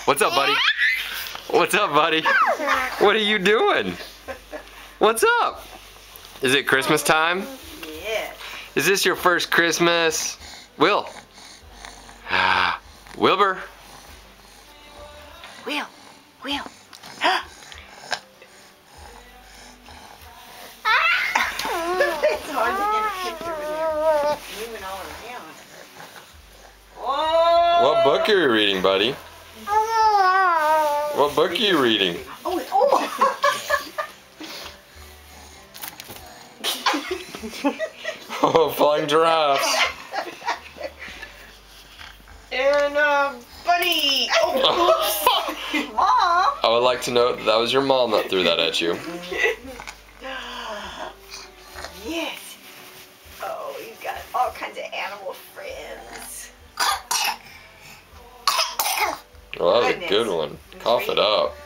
What's up, buddy? What's up, buddy? What are you doing? What's up? Is it Christmas time? Yeah. Is this your first Christmas? Will. Wilbur. Will. It's hard to get a picture with you moving all around. Oh. What book are you reading, buddy? What book are you reading? Oh. Oh, Flying Giraffes. And Bunny. Oh. Mom. I would like to note that was your mom that threw that at you. Yes. Oh, you've got all kinds of animal friends. Well, that was a good one. Cough it up.